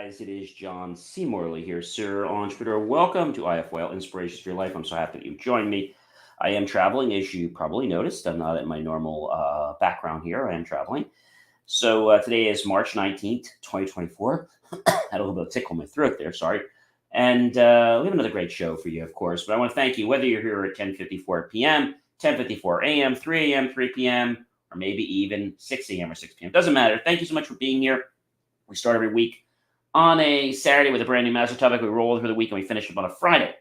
guys, it is John C. Morley here, Sir Entrepreneur. Welcome to IFYL Inspirations for Your Life. I'm so happy that you've joined me. I am traveling, as you probably noticed. I'm not in my normal background here. I am traveling. So today is March 19th, 2024. Had a little bit of tickle in my throat there, sorry. And we have another great show for you, of course. But I want to thank you, whether you're here at 10:54 p.m., 10:54 a.m., 3 a.m., 3 p.m., or maybe even 6 a.m. or 6 p.m. Doesn't matter. Thank you so much for being here. We start every week on a Saturday with a brand new master topic. We roll through the week and we finish up on a Friday.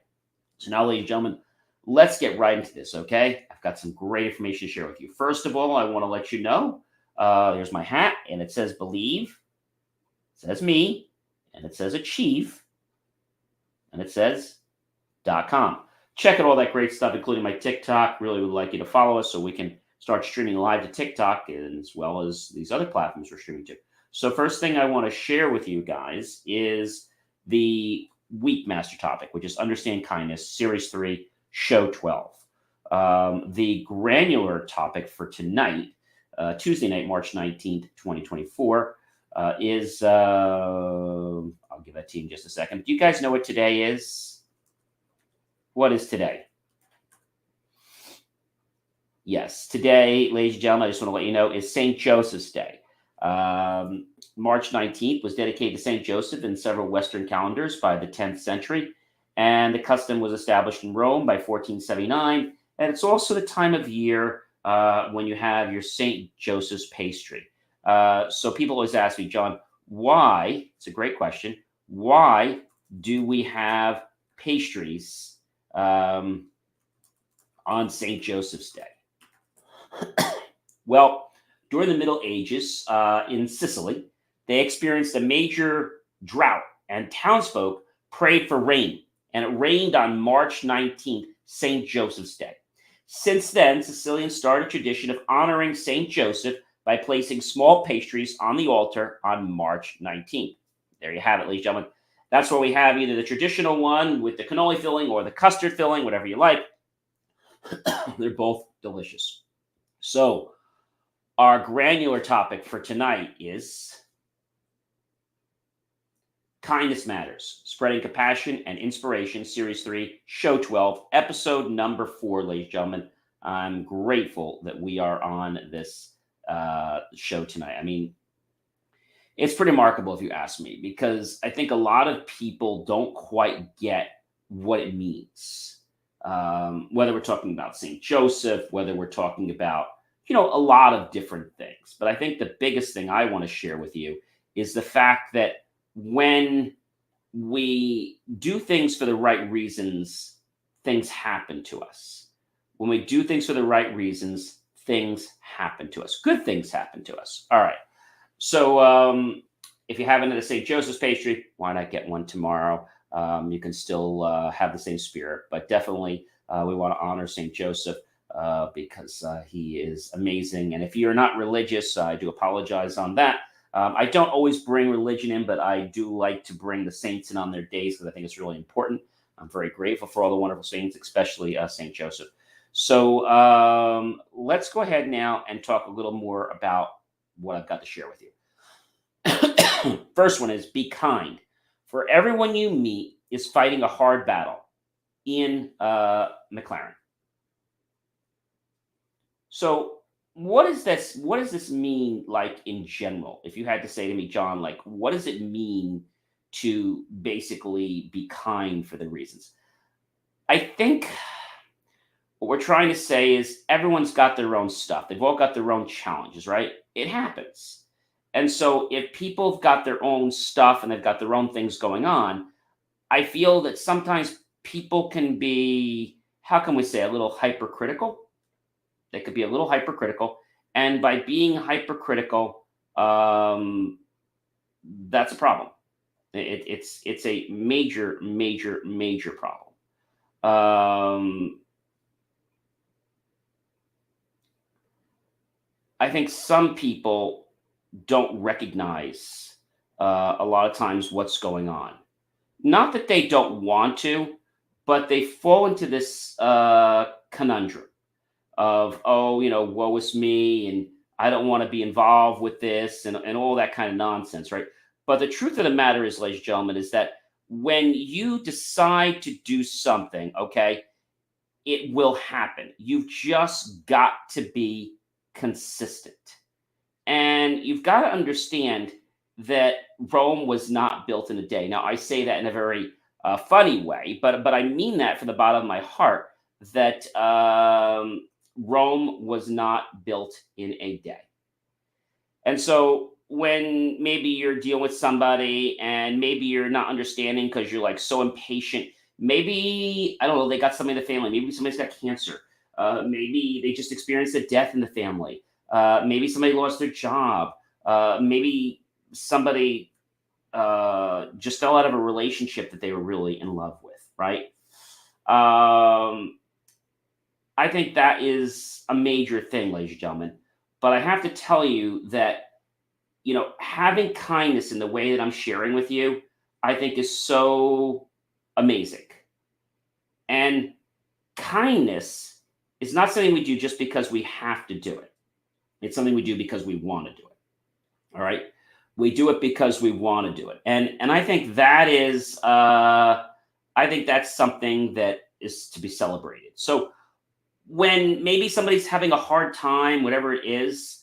So now, ladies and gentlemen, let's get right into this, okay? I've got some great information to share with you. First of all, I want to let you know, there's my hat, and it says believe, it says me, and it says achieve, and it says .com. Check out all that great stuff, including my TikTok. Really would like you to follow us so we can start streaming live to TikTok as well as these other platforms we're streaming to. So first thing I want to share with you guys is the week master topic, which is Understand Kindness, Series 3, Show 12. The granular topic for tonight, Tuesday night, March 19th, 2024, is, I'll give that to you in just a second. Do you guys know what today is? What is today? Yes, today, ladies and gentlemen, I just want to let you know, is St. Joseph's Day. March 19th was dedicated to St. Joseph in several Western calendars by the 10th century, and the custom was established in Rome by 1479. And it's also the time of year when you have your St. Joseph's pastry. So people always ask me, John, why? It's a great question. Why do we have pastries on St. Joseph's Day? Well, during the Middle Ages in Sicily, they experienced a major drought, and townsfolk prayed for rain, and it rained on March 19th, St. Joseph's Day. Since then, Sicilians started a tradition of honoring St. Joseph by placing small pastries on the altar on March 19th. There you have it, ladies and gentlemen. That's where we have either the traditional one with the cannoli filling or the custard filling, whatever you like. They're both delicious. So, our granular topic for tonight is Kindness Matters, Spreading Compassion and Inspiration, Series 3, Show 12, Episode number 4, ladies and gentlemen. I'm grateful that we are on this show tonight. I mean, it's pretty remarkable if you ask me, because I think a lot of people don't quite get what it means. Whether we're talking about St. Joseph, whether we're talking about a lot of different things. But I think the biggest thing I want to share with you is the fact that when we do things for the right reasons, things happen to us. When we do things for the right reasons, things happen to us. Good things happen to us. All right. So if you haven't had a St. Joseph's pastry, why not get one tomorrow? You can still have the same spirit, but definitely we want to honor St. Joseph. Because he is amazing. And if you're not religious, I do apologize on that. I don't always bring religion in, but I do like to bring the saints in on their days because I think it's really important. I'm very grateful for all the wonderful saints, especially St. Joseph. So let's go ahead now and talk a little more about what I've got to share with you. First one is be kind. For everyone you meet is fighting a hard battle. Ian MacLaren. So what does this mean, like, in general? If you had to say to me, John, like, what does it mean to basically be kind for the reasons? I think what we're trying to say is everyone's got their own stuff. They've all got their own challenges, right? It happens. And so if people have got their own stuff and they've got their own things going on, I feel that sometimes people can be, how can we say, a little hypercritical. They could be a little hypercritical, and by being hypercritical, that's a problem. It's a major problem. I think some people don't recognize a lot of times what's going on. Not that they don't want to, but they fall into this conundrum of, woe is me, and I don't want to be involved with this, and all that kind of nonsense, right? But the truth of the matter is, ladies and gentlemen, is that when you decide to do something, okay, it will happen. You've just got to be consistent. And you've got to understand that Rome was not built in a day. Now, I say that in a very funny way, but I mean that from the bottom of my heart, that Rome was not built in a day. And so when maybe you're dealing with somebody and maybe you're not understanding because you're like so impatient, maybe, I don't know, they got somebody in the family, maybe somebody's got cancer, maybe they just experienced a death in the family, maybe somebody lost their job, maybe somebody just fell out of a relationship that they were really in love with, right? I think that is a major thing, ladies and gentlemen. But I have to tell you that, having kindness in the way that I'm sharing with you, I think is so amazing. And kindness is not something we do just because we have to do it. It's something we do because we want to do it. All right. We do it because we want to do it. And I think that is, I think that's something that is to be celebrated. So when maybe somebody's having a hard time, whatever it is,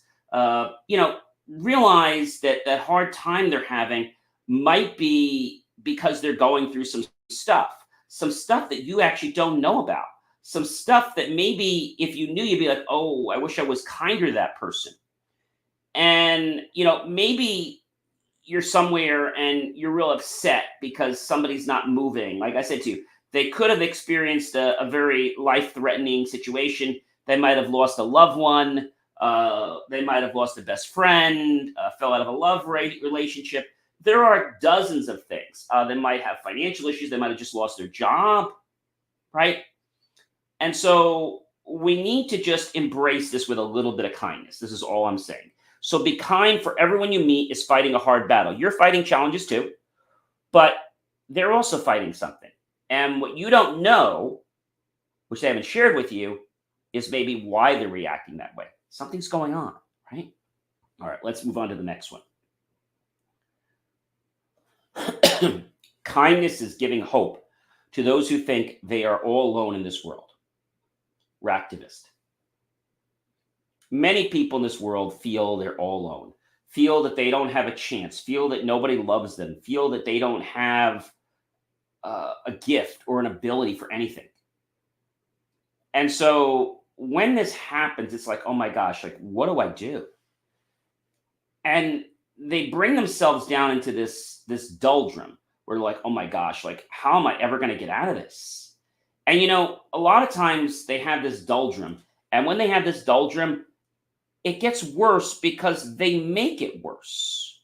realize that that hard time they're having might be because they're going through some stuff that you actually don't know about, some stuff that maybe if you knew, you'd be like, oh, I wish I was kinder to that person. And, maybe you're somewhere and you're real upset because somebody's not moving. Like I said to you, they could have experienced a very life-threatening situation. They might have lost a loved one. They might have lost a best friend, fell out of a love relationship. There are dozens of things. They might have financial issues. They might have just lost their job, right? And so we need to just embrace this with a little bit of kindness. This is all I'm saying. So be kind, for everyone you meet is fighting a hard battle. You're fighting challenges too, but they're also fighting something. And what you don't know, which they haven't shared with you, is maybe why they're reacting that way. Something's going on, right? All right, let's move on to the next one. Kindness is giving hope to those who think they are all alone in this world. Reactivist. Many people in this world feel they're all alone, feel that they don't have a chance, feel that nobody loves them, feel that they don't have a gift or an ability for anything. And so when this happens, it's like, oh my gosh, like, what do I do? And they bring themselves down into this doldrum where like, oh my gosh, like, how am I ever going to get out of this? And a lot of times they have this doldrum, and when they have this doldrum, it gets worse because they make it worse.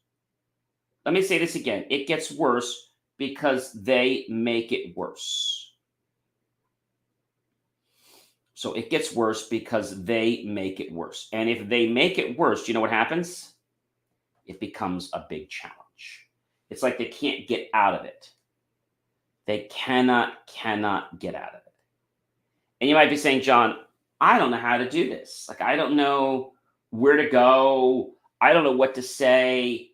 Let me say this again. It gets worse because they make it worse. So it gets worse because they make it worse. And if they make it worse, you know what happens? It becomes a big challenge. It's like they can't get out of it. They cannot get out of it. And you might be saying, John, I don't know how to do this. Like, I don't know where to go. I don't know what to say.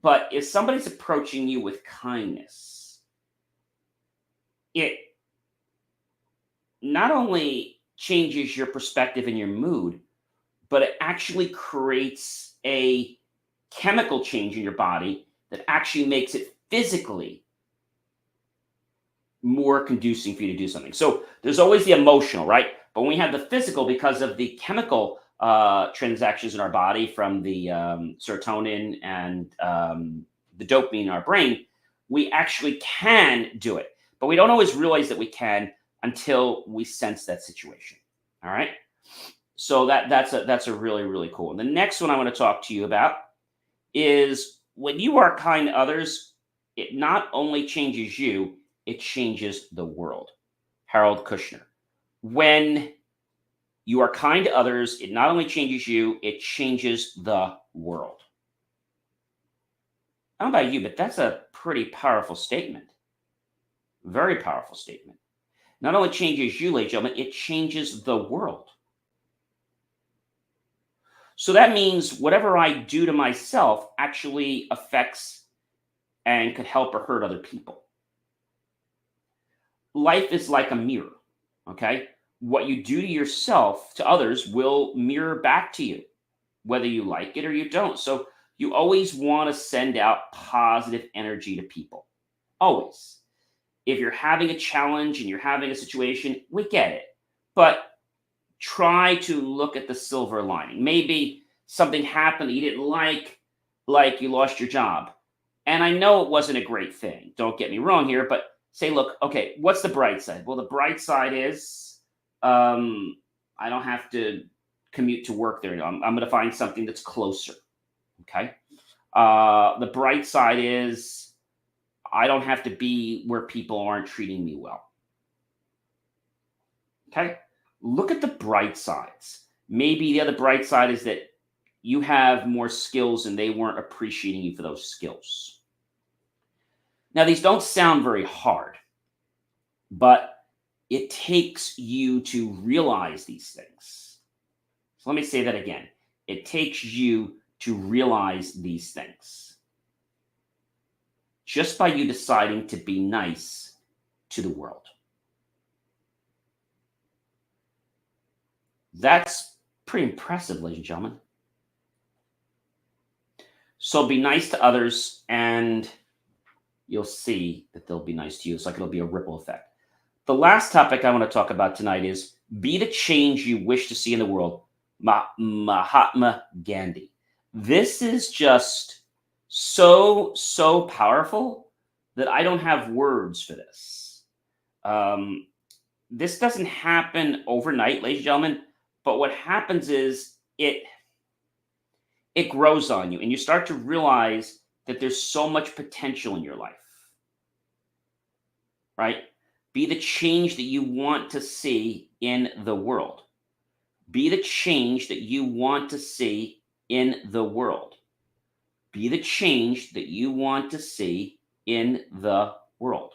But if somebody's approaching you with kindness, it not only changes your perspective and your mood, but it actually creates a chemical change in your body that actually makes it physically more conducive for you to do something. So there's always the emotional, right? But when we have the physical, because of the chemical transactions in our body from the serotonin and the dopamine in our brain, we actually can do it. But we don't always realize that we can until we sense that situation. All right. So that's a really, really cool. And the next one I want to talk to you about is when you are kind to others, it not only changes you, it changes the world. Harold Kushner. When you are kind to others, it not only changes you, it changes the world. I don't know about you, but that's a pretty powerful statement. Very powerful statement. Not only changes you, ladies and gentlemen, it changes the world. So that means whatever I do to myself actually affects and could help or hurt other people. Life is like a mirror, okay? What you do to yourself, to others, will mirror back to you, whether you like it or you don't. So you always want to send out positive energy to people. Always. If you're having a challenge and you're having a situation, we get it. But try to look at the silver lining. Maybe something happened that you didn't like you lost your job. And I know it wasn't a great thing. Don't get me wrong here, but say, look, okay, what's the bright side? Well, the bright side is I don't have to commute to work there. I'm going to find something that's closer. Okay. The bright side is I don't have to be where people aren't treating me well. Okay. Look at the bright sides. Maybe the other bright side is that you have more skills and they weren't appreciating you for those skills. Now, these don't sound very hard, but it takes you to realize these things. So let me say that again. It takes you to realize these things. Just by you deciding to be nice to the world. That's pretty impressive, ladies and gentlemen. So be nice to others and you'll see that they'll be nice to you. It's like it'll be a ripple effect. The last topic I want to talk about tonight is be the change you wish to see in the world. Mahatma Gandhi. This is just so powerful that I don't have words for this. This doesn't happen overnight, ladies and gentlemen, but what happens is it grows on you and you start to realize that there's so much potential in your life. Right? Be the change that you want to see in the world. Be the change that you want to see in the world. Be the change that you want to see in the world.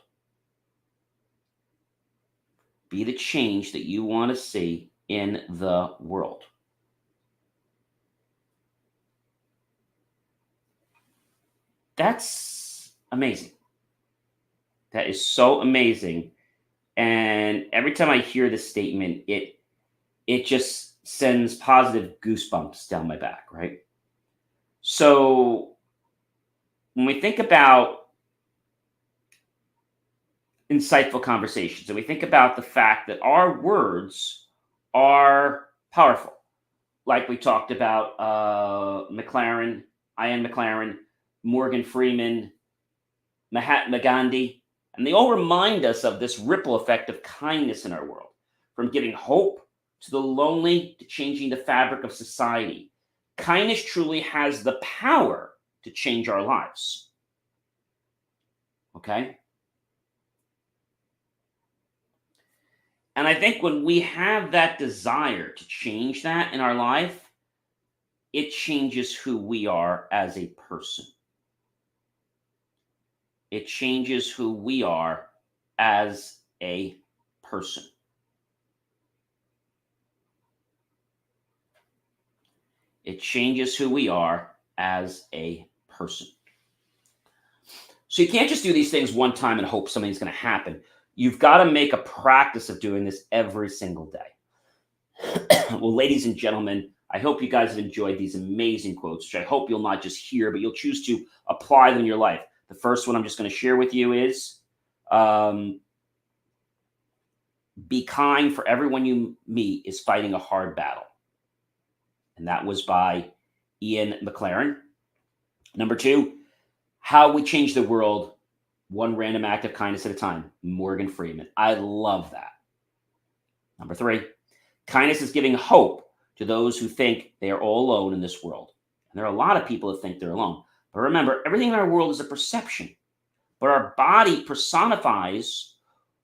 Be the change that you want to see in the world. That's amazing. That is so amazing. And every time I hear this statement, it just sends positive goosebumps down my back, right? So when we think about insightful conversations and we think about the fact that our words are powerful, like we talked about MacLaren, Ian MacLaren, Morgan Freeman, Mahatma Gandhi, and they all remind us of this ripple effect of kindness in our world, from giving hope to the lonely to changing the fabric of society. Kindness truly has the power to change our lives. Okay? And I think when we have that desire to change that in our life, it changes who we are as a person. It changes who we are as a person. It changes who we are as a person. So you can't just do these things one time and hope something's going to happen. You've got to make a practice of doing this every single day. Well, ladies and gentlemen, I hope you guys have enjoyed these amazing quotes, which I hope you'll not just hear, but you'll choose to apply them in your life. The first one I'm just going to share with you is be kind, for everyone you meet is fighting a hard battle. And that was by Ian MacLaren. Number two, how we change the world, one random act of kindness at a time, Morgan Freeman. I love that. Number three, kindness is giving hope to those who think they are all alone in this world. And there are a lot of people who think they're alone. But remember, everything in our world is a perception. But our body personifies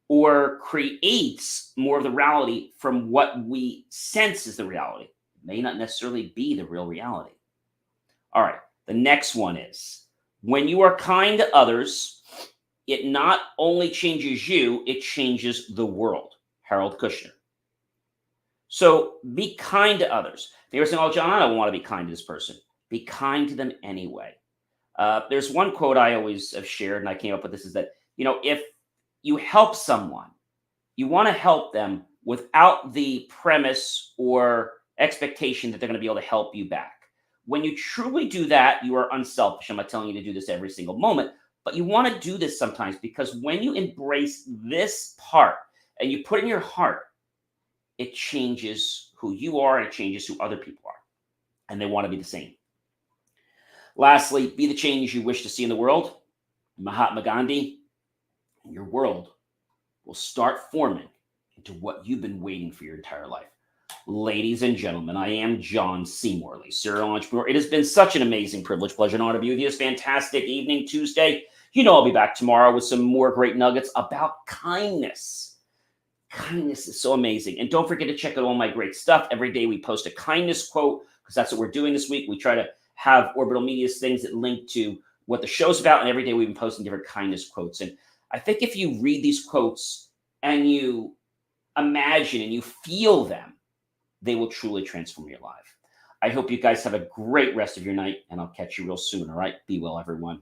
or creates more of the reality from what we sense is the reality. It may not necessarily be the real reality. All right, the next one is, when you are kind to others, it not only changes you, it changes the world. Harold Kushner. So be kind to others. They were saying, oh, John, I don't want to be kind to this person. Be kind to them anyway. There's one quote I always have shared, and I came up with this, is that, if you help someone, you want to help them without the premise or expectation that they're going to be able to help you back. When you truly do that, you are unselfish. I'm not telling you to do this every single moment, but you want to do this sometimes, because when you embrace this part and you put in your heart, it changes who you are and it changes who other people are. And they want to be the same. Lastly, be the change you wish to see in the world. Mahatma Gandhi, and your world will start forming into what you've been waiting for your entire life. Ladies and gentlemen, I am John C. Morley, serial entrepreneur. It has been such an amazing privilege, pleasure, and honor to be with you this fantastic evening, Tuesday. I'll be back tomorrow with some more great nuggets about kindness. Kindness is so amazing. And don't forget to check out all my great stuff. Every day we post a kindness quote, because that's what we're doing this week. We try to have Orbital Media's things that link to what the show's about. And every day we've been posting different kindness quotes. And I think if you read these quotes and you imagine and you feel them, they will truly transform your life. I hope you guys have a great rest of your night, and I'll catch you real soon. All right. Be well, everyone.